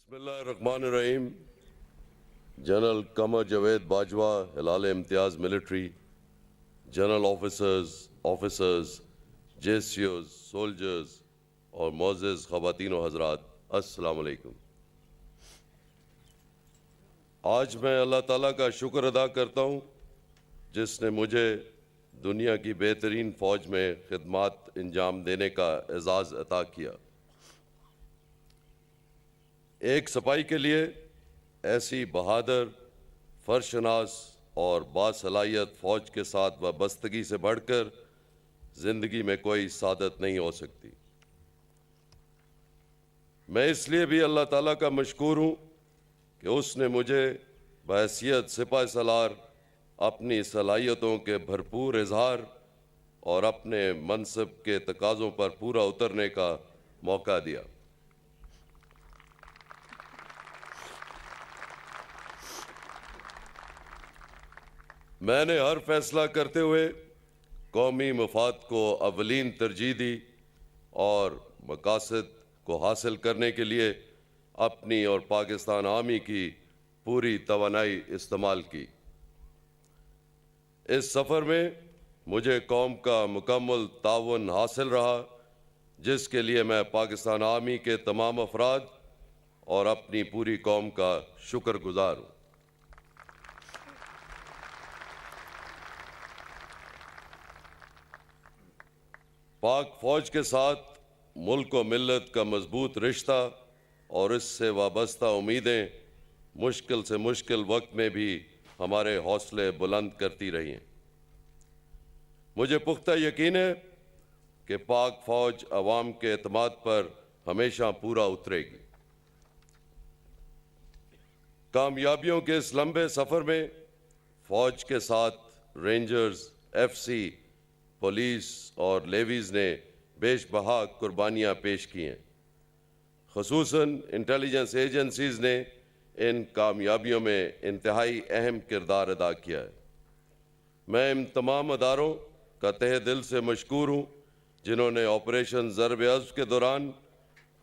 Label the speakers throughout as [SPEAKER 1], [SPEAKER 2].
[SPEAKER 1] بسم اللہ الرحمن الرحیم. جنرل قمر جاوید باجوہ ہلال امتیاز ملٹری، جنرل آفیسرز، جیسیوز، سولجرز اور معزز خواتین و حضرات، السلام علیکم. آج میں اللہ تعالیٰ کا شکر ادا کرتا ہوں جس نے مجھے دنیا کی بہترین فوج میں خدمات انجام دینے کا اعزاز عطا کیا. ایک سپاہی کے لیے ایسی بہادر، فرشناس اور باصلاحیت فوج کے ساتھ وابستگی سے بڑھ کر زندگی میں کوئی سعادت نہیں ہو سکتی. میں اس لیے بھی اللہ تعالیٰ کا مشکور ہوں کہ اس نے مجھے بحیثیت سپہ سالار اپنی صلاحیتوں کے بھرپور اظہار اور اپنے منصب کے تقاضوں پر پورا اترنے کا موقع دیا. میں نے ہر فیصلہ کرتے ہوئے قومی مفاد کو اولین ترجیح دی اور مقاصد کو حاصل کرنے کے لیے اپنی اور پاکستان آرمی کی پوری توانائی استعمال کی. اس سفر میں مجھے قوم کا مکمل تعاون حاصل رہا جس کے لیے میں پاکستان آرمی کے تمام افراد اور اپنی پوری قوم کا شکر گزار ہوں. پاک فوج کے ساتھ ملک و ملت کا مضبوط رشتہ اور اس سے وابستہ امیدیں مشکل سے مشکل وقت میں بھی ہمارے حوصلے بلند کرتی رہی ہیں. مجھے پختہ یقین ہے کہ پاک فوج عوام کے اعتماد پر ہمیشہ پورا اترے گی. کامیابیوں کے اس لمبے سفر میں فوج کے ساتھ رینجرز، ایف سی، پولیس اور لیویز نے بیش بہا قربانیاں پیش کی ہیں. خصوصاً انٹیلیجنس ایجنسیز نے ان کامیابیوں میں انتہائی اہم کردار ادا کیا ہے. میں ان تمام اداروں کا تہہ دل سے مشکور ہوں جنہوں نے آپریشن ضرب عضب کے دوران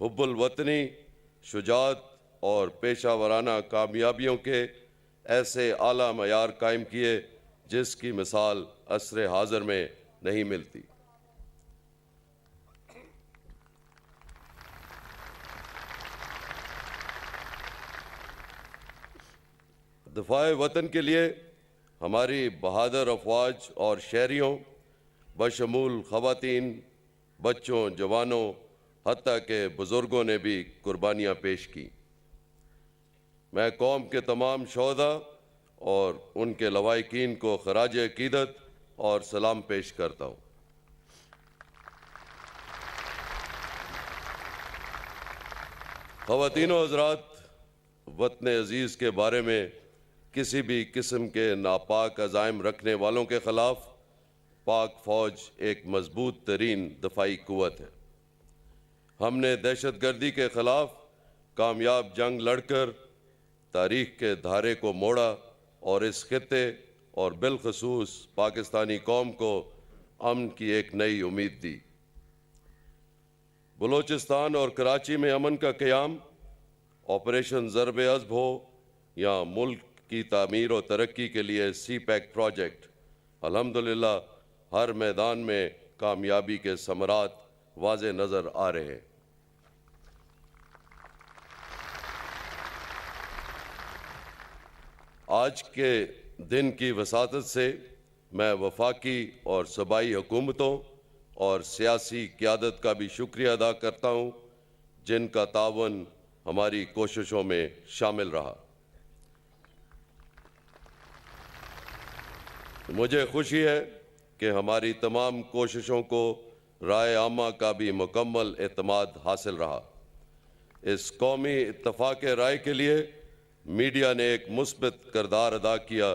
[SPEAKER 1] حب الوطنی، شجاعت اور پیشہ ورانہ کامیابیوں کے ایسے اعلیٰ معیار قائم کیے جس کی مثال عصر حاضر میں نہیں ملتی. دفاع وطن کے لیے ہماری بہادر افواج اور شہریوں بشمول خواتین، بچوں، جوانوں، حتیٰ کہ بزرگوں نے بھی قربانیاں پیش کی. میں قوم کے تمام شہداء اور ان کے لواحقین کو خراج عقیدت اور سلام پیش کرتا ہوں. خواتین و حضرات، وطن عزیز کے بارے میں کسی بھی قسم کے ناپاک عزائم رکھنے والوں کے خلاف پاک فوج ایک مضبوط ترین دفاعی قوت ہے. ہم نے دہشت گردی کے خلاف کامیاب جنگ لڑ کر تاریخ کے دھارے کو موڑا اور اس خطے اور بالخصوص پاکستانی قوم کو امن کی ایک نئی امید دی. بلوچستان اور کراچی میں امن کا قیام، آپریشن ضرب عضب ہو یا ملک کی تعمیر و ترقی کے لیے سی پیک پروجیکٹ، الحمدللہ ہر میدان میں کامیابی کے ثمرات واضح نظر آ رہے ہیں. آج کے دن کی وساطت سے میں وفاقی اور صوبائی حکومتوں اور سیاسی قیادت کا بھی شکریہ ادا کرتا ہوں جن کا تعاون ہماری کوششوں میں شامل رہا. مجھے خوشی ہے کہ ہماری تمام کوششوں کو رائے عامہ کا بھی مکمل اعتماد حاصل رہا. اس قومی اتفاق رائے کے لیے میڈیا نے ایک مثبت کردار ادا کیا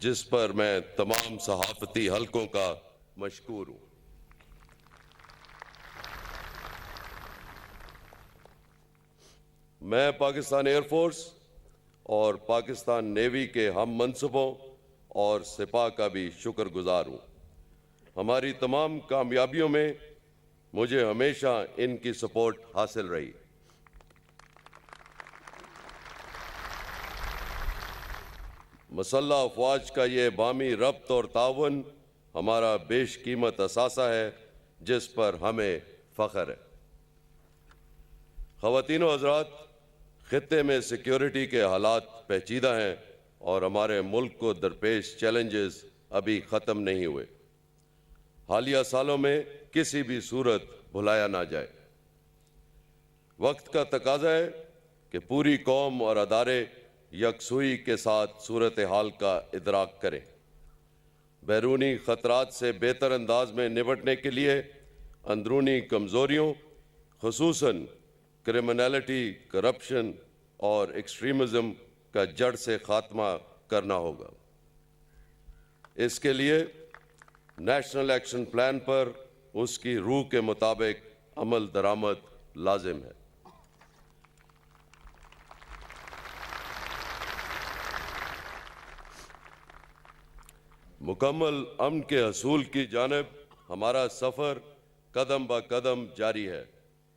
[SPEAKER 1] جس پر میں تمام صحافتی حلقوں کا مشکور ہوں. میں پاکستان ایئر فورس اور پاکستان نیوی کے ہم منصبوں اور سپاہ کا بھی شکر گزار ہوں. ہماری تمام کامیابیوں میں مجھے ہمیشہ ان کی سپورٹ حاصل رہی. مسلح افواج کا یہ باہمی ربط اور تعاون ہمارا بیش قیمت اثاثہ ہے جس پر ہمیں فخر ہے۔ خواتین و حضرات، خطے میں سیکیورٹی کے حالات پیچیدہ ہیں اور ہمارے ملک کو درپیش چیلنجز ابھی ختم نہیں ہوئے۔ حالیہ سالوں میں کسی بھی صورت بھلایا نہ جائے۔ وقت کا تقاضا ہے کہ پوری قوم اور ادارے یکسوئی کے ساتھ صورتحال کا ادراک کریں۔ بیرونی خطرات سے بہتر انداز میں نمٹنے کے لیے اندرونی کمزوریوں خصوصاً کرمنالٹی، کرپشن اور ایکسٹریمزم کا جڑ سے خاتمہ کرنا ہوگا۔ اس کے لیے نیشنل ایکشن پلان پر اس کی روح کے مطابق عمل درآمد لازم ہے۔ مکمل امن کے حصول کی جانب ہمارا سفر قدم با قدم جاری ہے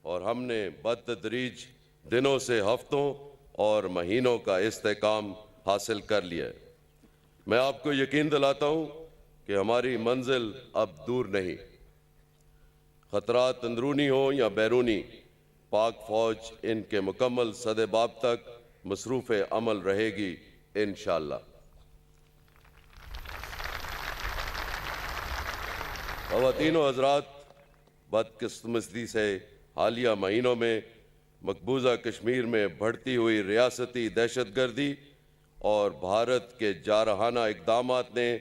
[SPEAKER 1] اور ہم نے بتدریج دنوں سے ہفتوں اور مہینوں کا استحکام حاصل کر لیا ہے۔ میں آپ کو یقین دلاتا ہوں کہ ہماری منزل اب دور نہیں۔ خطرات اندرونی ہوں یا بیرونی، پاک فوج ان کے مکمل سدباب تک مصروف عمل رہے گی انشاءاللہ۔ خواتین و حضرات، بدقسمتی سے حالیہ مہینوں میں مقبوضہ کشمیر میں بڑھتی ہوئی ریاستی دہشت گردی اور بھارت کے جارحانہ اقدامات نے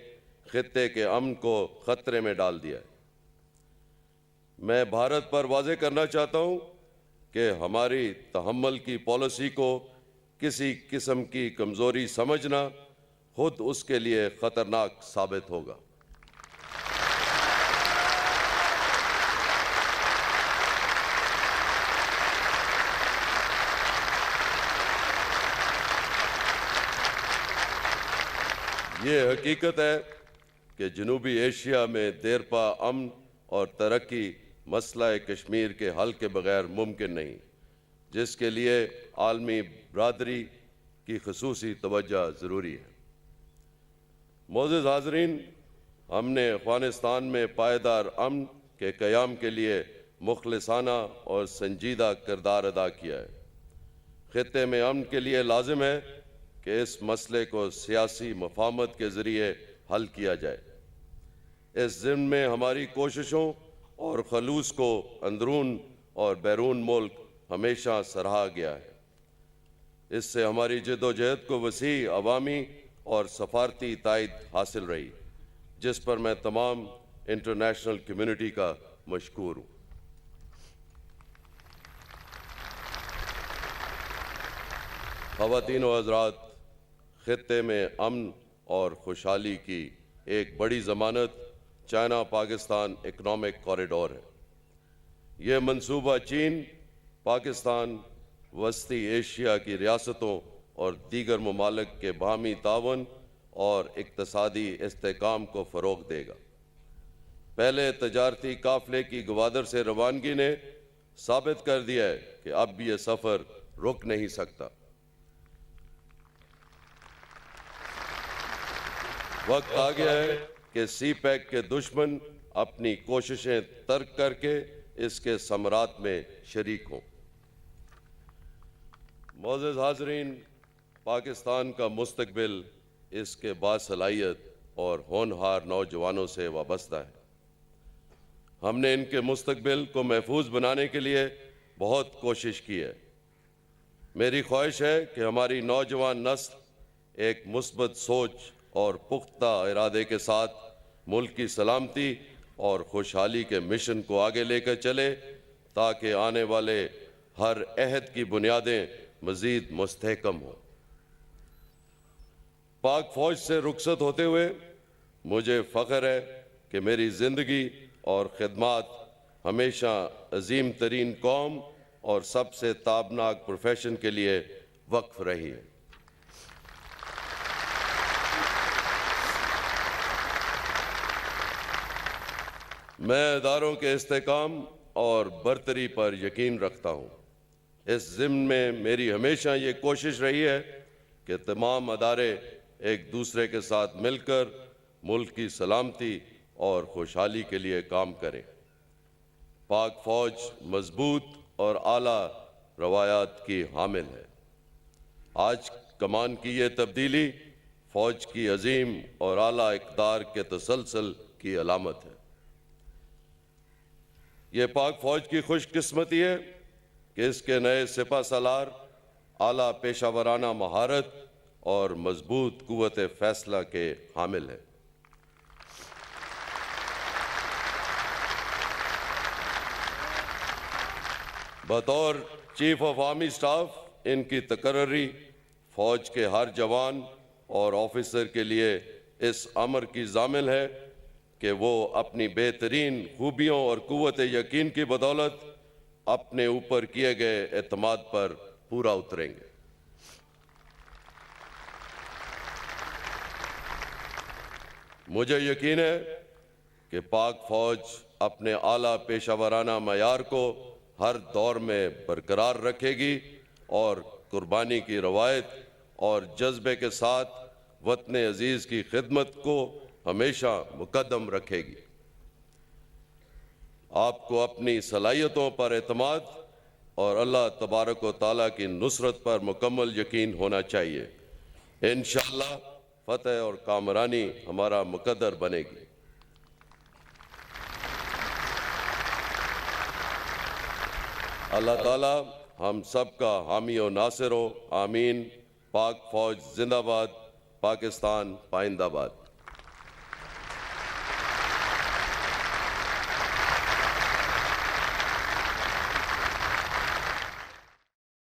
[SPEAKER 1] خطے کے امن کو خطرے میں ڈال دیا ہے۔ میں بھارت پر واضح کرنا چاہتا ہوں کہ ہماری تحمل کی پالیسی کو کسی قسم کی کمزوری سمجھنا خود اس کے لیے خطرناک ثابت ہوگا۔ یہ حقیقت ہے کہ جنوبی ایشیا میں دیرپا امن اور ترقی مسئلہ کشمیر کے حل کے بغیر ممکن نہیں، جس کے لیے عالمی برادری کی خصوصی توجہ ضروری ہے۔ معزز حاضرین، ہم نے افغانستان میں پائیدار امن کے قیام کے لیے مخلصانہ اور سنجیدہ کردار ادا کیا ہے۔ خطے میں امن کے لیے لازم ہے کہ اس مسئلے کو سیاسی مفاہمت کے ذریعے حل کیا جائے۔ اس ضمن میں ہماری کوششوں اور خلوص کو اندرون اور بیرون ملک ہمیشہ سراہا گیا ہے۔ اس سے ہماری جد و جہد کو وسیع عوامی اور سفارتی تائید حاصل رہی، جس پر میں تمام انٹرنیشنل کمیونٹی کا مشکور ہوں۔ خواتین و حضرات، خطے میں امن اور خوشحالی کی ایک بڑی ضمانت چائنا پاکستان اکنامک کوریڈور ہے۔ یہ منصوبہ چین، پاکستان، وسطی ایشیا کی ریاستوں اور دیگر ممالک کے باہمی تعاون اور اقتصادی استحکام کو فروغ دے گا۔ پہلے تجارتی قافلے کی گوادر سے روانگی نے ثابت کر دیا ہے کہ اب یہ سفر رک نہیں سکتا۔ وقت آ گیا ہے کہ سی پیک کے دشمن اپنی کوششیں ترک کر کے اس کے ثمرات میں شریک ہوں۔ معزز حاضرین، پاکستان کا مستقبل اس کے باصلاحیت اور ہونہار نوجوانوں سے وابستہ ہے۔ ہم نے ان کے مستقبل کو محفوظ بنانے کے لیے بہت کوشش کی ہے۔ میری خواہش ہے کہ ہماری نوجوان نسل ایک مثبت سوچ اور پختہ ارادے کے ساتھ ملک کی سلامتی اور خوشحالی کے مشن کو آگے لے کر چلے تاکہ آنے والے ہر عہد کی بنیادیں مزید مستحکم ہوں۔ پاک فوج سے رخصت ہوتے ہوئے مجھے فخر ہے کہ میری زندگی اور خدمات ہمیشہ عظیم ترین قوم اور سب سے تابناک پروفیشن کے لیے وقف رہی ہے۔ میں اداروں کے استحکام اور برتری پر یقین رکھتا ہوں۔ اس ضمن میں میری ہمیشہ یہ کوشش رہی ہے کہ تمام ادارے ایک دوسرے کے ساتھ مل کر ملک کی سلامتی اور خوشحالی کے لیے کام کریں۔ پاک فوج مضبوط اور اعلیٰ روایات کی حامل ہے۔ آج کمان کی یہ تبدیلی فوج کی عظیم اور اعلیٰ اقدار کے تسلسل کی علامت ہے۔ یہ پاک فوج کی خوش قسمتی ہے کہ اس کے نئے سپہ سالار اعلیٰ پیشہ ورانہ مہارت اور مضبوط قوت فیصلہ کے حامل ہیں۔ بطور چیف آف آرمی سٹاف ان کی تقرری فوج کے ہر جوان اور آفیسر کے لیے اس امر کی ضامن ہے کہ وہ اپنی بہترین خوبیوں اور قوت یقین کی بدولت اپنے اوپر کیے گئے اعتماد پر پورا اتریں گے۔ مجھے یقین ہے کہ پاک فوج اپنے اعلیٰ پیشہ ورانہ معیار کو ہر دور میں برقرار رکھے گی اور قربانی کی روایت اور جذبے کے ساتھ وطن عزیز کی خدمت کو ہمیشہ مقدم رکھے گی۔ آپ کو اپنی صلاحیتوں پر اعتماد اور اللہ تبارک و تعالیٰ کی نصرت پر مکمل یقین ہونا چاہیے۔ انشاءاللہ فتح اور کامرانی ہمارا مقدر بنے گی۔ اللہ تعالیٰ ہم سب کا حامی و ناصر ہو، آمین۔ پاک فوج زندہ باد، پاکستان پائندہ باد۔